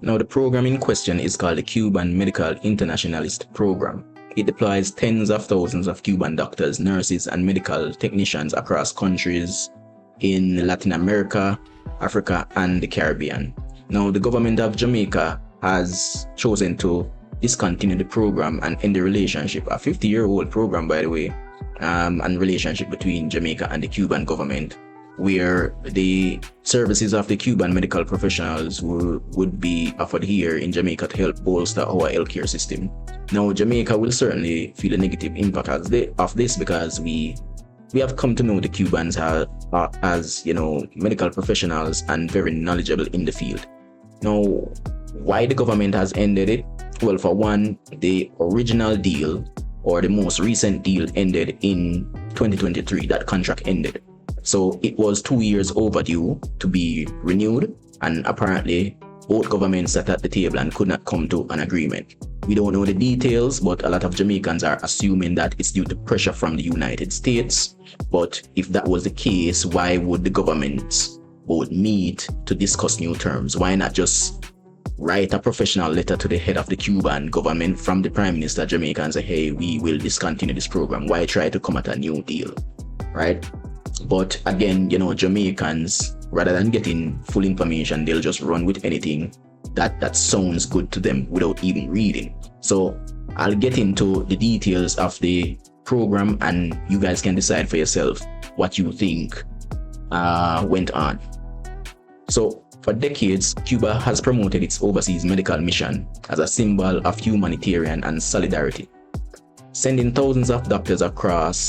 Now, the program in question is called the Cuban Medical Internationalist Program. It deploys tens of thousands of Cuban doctors, nurses, and medical technicians across countries in Latin America, Africa, and the Caribbean. Now, the government of Jamaica has chosen to discontinue the program and end the relationship, a 50-year-old program, by the way, and relationship between Jamaica and the Cuban government, where the services of the Cuban medical professionals would be offered here in Jamaica to help bolster our healthcare system. Now, Jamaica will certainly feel a negative impact of this because we have come to know the Cubans as medical professionals and very knowledgeable in the field. Now, why the government has ended it? Well, for one, the original deal or the most recent deal ended in 2023. That contract ended. So it was 2 years overdue to be renewed, and apparently both governments sat at the table and could not come to an agreement. We don't know the details, but a lot of Jamaicans are assuming that it's due to pressure from the United States. But if that was the case, why would the governments both meet to discuss new terms? Why not just write a professional letter to the head of the Cuban government from the Prime Minister of Jamaica and say, hey, we will discontinue this program? Why try to come at a new deal, right? But again, Jamaicans, rather than getting full information, they'll just run with anything that sounds good to them without even reading. So I'll get into the details of the program, and you guys can decide for yourself what you think went on. So for decades, Cuba has promoted its overseas medical mission as a symbol of humanitarian and solidarity, sending thousands of doctors abroad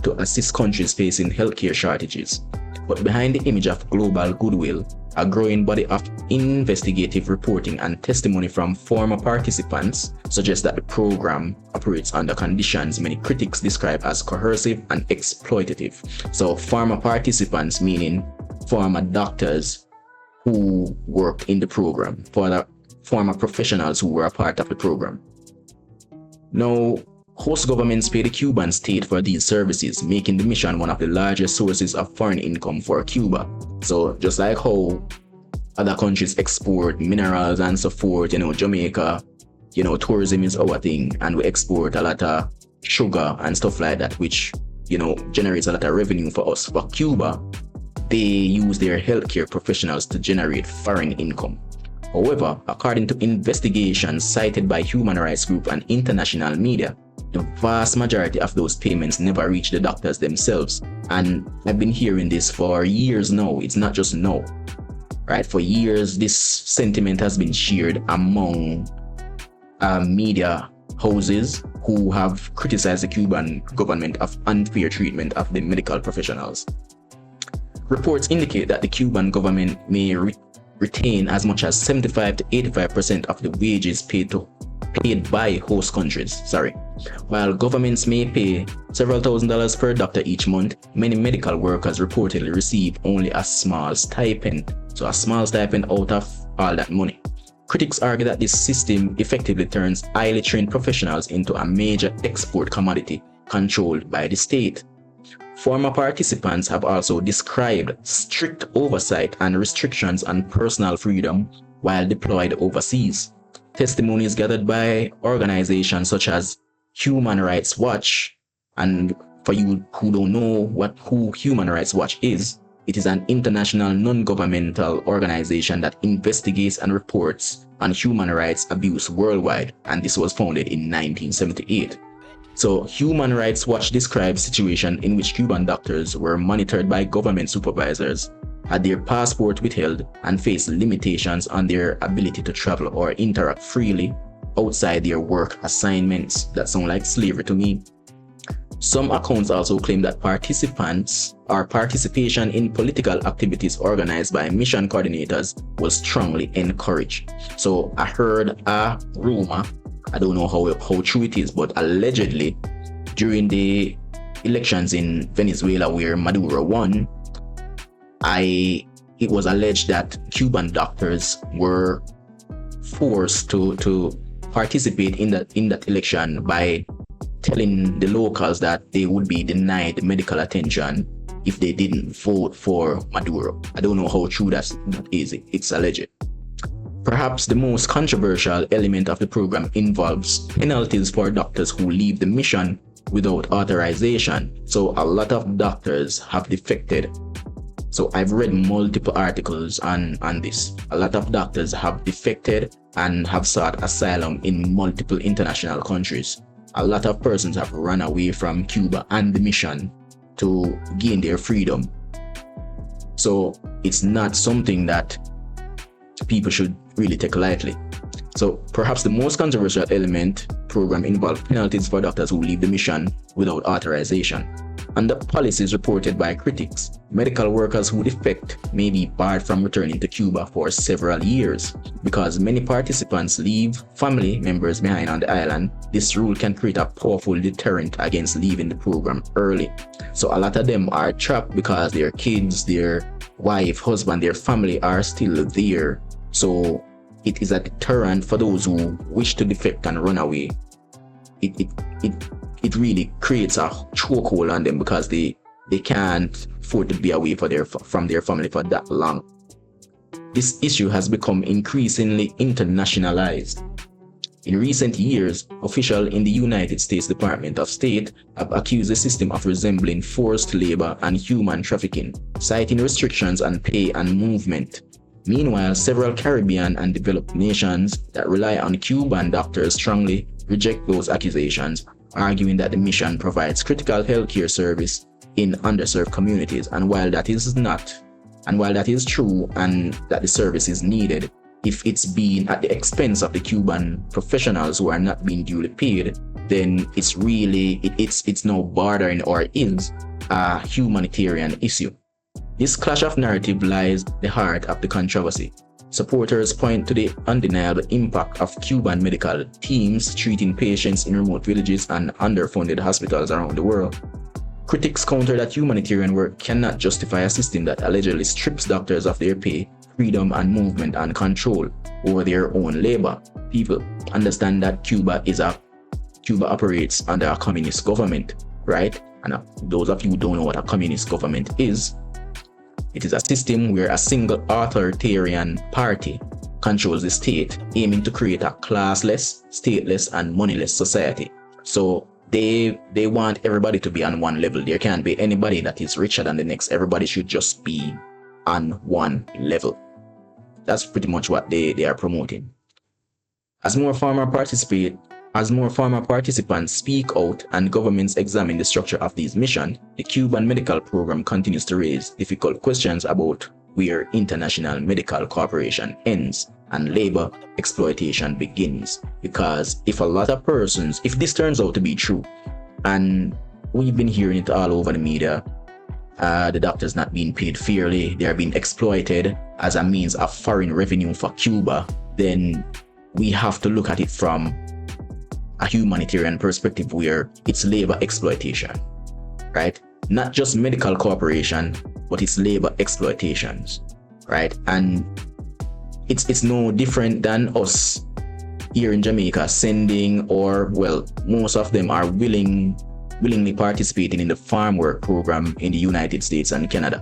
to assist countries facing healthcare shortages. But behind the image of global goodwill, a growing body of investigative reporting and testimony from former participants suggests that the program operates under conditions many critics describe as coercive and exploitative. So former participants meaning former doctors who worked in the program, former professionals who were a part of the program. Now, host governments pay the Cuban state for these services, making the mission one of the largest sources of foreign income for Cuba. So just like how other countries export minerals and so forth, Jamaica, tourism is our thing, and we export a lot of sugar and stuff like that, which, generates a lot of revenue for us. For Cuba, they use their healthcare professionals to generate foreign income. However, according to investigations cited by human rights groups and international media, the vast majority of those payments never reach the doctors themselves. And I've been hearing this for years now. It's not just now, right? For years, this sentiment has been shared among media houses who have criticized the Cuban government of unfair treatment of the medical professionals. Reports indicate that the Cuban government may retain as much as 75 to 85% of the wages paid by host countries. While governments may pay several $1,000s per doctor each month, many medical workers reportedly receive only a small stipend. So a small stipend out of all that money. Critics argue that this system effectively turns highly trained professionals into a major export commodity controlled by the state. Former participants have also described strict oversight and restrictions on personal freedom while deployed overseas. Testimonies gathered by organizations such as Human Rights Watch, and for you who don't know who Human Rights Watch is, it is an international non-governmental organization that investigates and reports on human rights abuse worldwide, and this was founded in 1978. So Human Rights Watch describes a situation in which Cuban doctors were monitored by government supervisors, had their passport withheld, and faced limitations on their ability to travel or interact freely outside their work assignments. That sounds like slavery to me. Some accounts also claim that participation in political activities organized by mission coordinators was strongly encouraged. So I heard a rumor, I don't know how true it is, but allegedly during the elections in Venezuela where Maduro won, it was alleged that Cuban doctors were forced to participate in that election by telling the locals that they would be denied medical attention if they didn't vote for Maduro. I don't know how true that is. It's alleged. Perhaps the most controversial element of the program involves penalties for doctors who leave the mission without authorization. So a lot of doctors have defected. So I've read multiple articles on this. A lot of doctors have defected and have sought asylum in multiple international countries. A lot of persons have run away from Cuba and the mission to gain their freedom. So it's not something that people should really take lightly. So perhaps the most controversial program involves penalties for doctors who leave the mission without authorization. Under policies reported by critics, medical workers who defect may be barred from returning to Cuba for several years. Because many participants leave family members behind on the island, this rule can create a powerful deterrent against leaving the program early. So a lot of them are trapped because their kids, their wife, husband, their family are still there. So it is a deterrent for those who wish to defect and run away. It really creates a chokehold on them because they can't afford to be away from their family for that long. This issue has become increasingly internationalized. In recent years, officials in the United States Department of State have accused the system of resembling forced labor and human trafficking, citing restrictions on pay and movement. Meanwhile, several Caribbean and developed nations that rely on Cuban doctors strongly reject those accusations, arguing that the mission provides critical healthcare service in underserved communities. And while that is true and that the service is needed, if it's being at the expense of the Cuban professionals who are not being duly paid, then it's now bordering or is a humanitarian issue. This clash of narrative lies at the heart of the controversy. Supporters point to the undeniable impact of Cuban medical teams treating patients in remote villages and underfunded hospitals around the world. Critics counter that humanitarian work cannot justify a system that allegedly strips doctors of their pay, freedom and movement and control over their own labor. People understand that Cuba operates under a communist government, right? And those of you who don't know what a communist government is, it is a system where a single authoritarian party controls the state, aiming to create a classless, stateless, and moneyless society. So they want everybody to be on one level. There can't be anybody that is richer than the next. Everybody should just be on one level. That's pretty much what they are promoting. As more farmer participants speak out and governments examine the structure of these missions, the Cuban medical program continues to raise difficult questions about where international medical cooperation ends and labor exploitation begins. Because if this turns out to be true, and we've been hearing it all over the media, the doctors not being paid fairly, they are being exploited as a means of foreign revenue for Cuba, then we have to look at it from a humanitarian perspective where it's labor exploitation, right? Not just medical cooperation, but it's labor exploitations, right? And it's no different than us here in Jamaica most of them are willingly participating in the farm work program in the United States and Canada.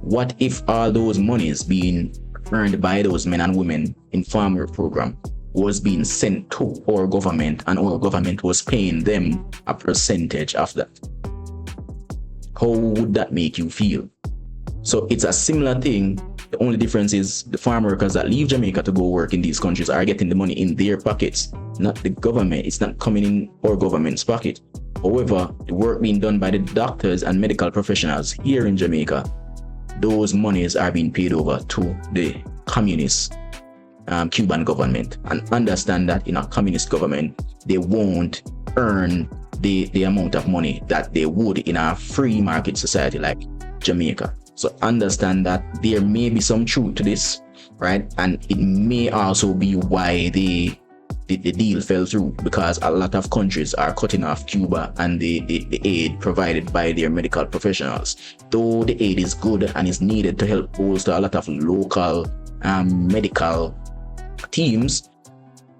What if all those monies being earned by those men and women in farm work program was being sent to our government and our government was paying them a percentage of that? How would that make you feel? So it's a similar thing. The only difference is the farm workers that leave Jamaica to go work in these countries are getting the money in their pockets, not the government. It's not coming in our government's pocket. However, the work being done by the doctors and medical professionals here in Jamaica, those monies are being paid over to the communist Cuban government. And understand that in a communist government, they won't earn the amount of money that they would in a free market society like Jamaica. So understand that there may be some truth to this, right? And it may also be why the deal fell through, because a lot of countries are cutting off Cuba and the aid provided by their medical professionals. Though the aid is good and is needed to help bolster a lot of local medical teams,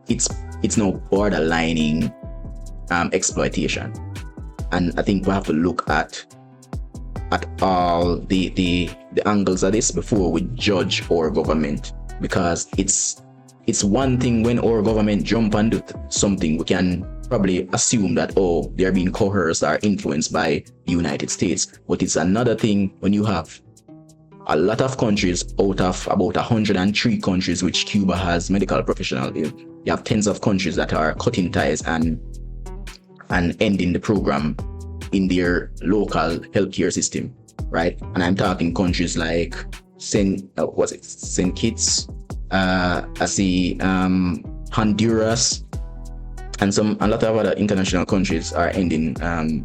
it's now borderlining exploitation. And I think we have to look at at all the angles of this before we judge our government, because it's one thing when our government jump and do something, we can probably assume that, oh, they're being coerced or influenced by the United States. But it's another thing when you have a lot of countries, out of about 103 countries which Cuba has medical professionals in, you have tens of countries that are cutting ties and ending the program in their local healthcare system, right? And I'm talking countries like St. Kitts, I see Honduras, and a lot of other international countries are ending the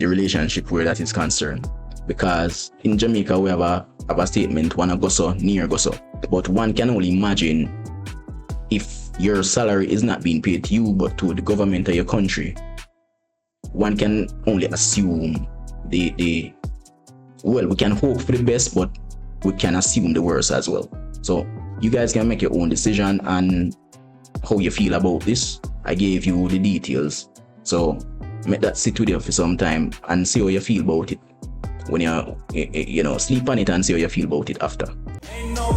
relationship where that is concerned. Because in Jamaica we have a statement, wanna go so, near go so. But one can only imagine if your salary is not being paid to you but to the government of your country. One can only assume well, we can hope for the best, but we can assume the worst as well. So you guys can make your own decision on how you feel about this. I gave you the details, so make that sit with you for some time and see how you feel about it when you sleep on it, and see how you feel about it after. Ain't no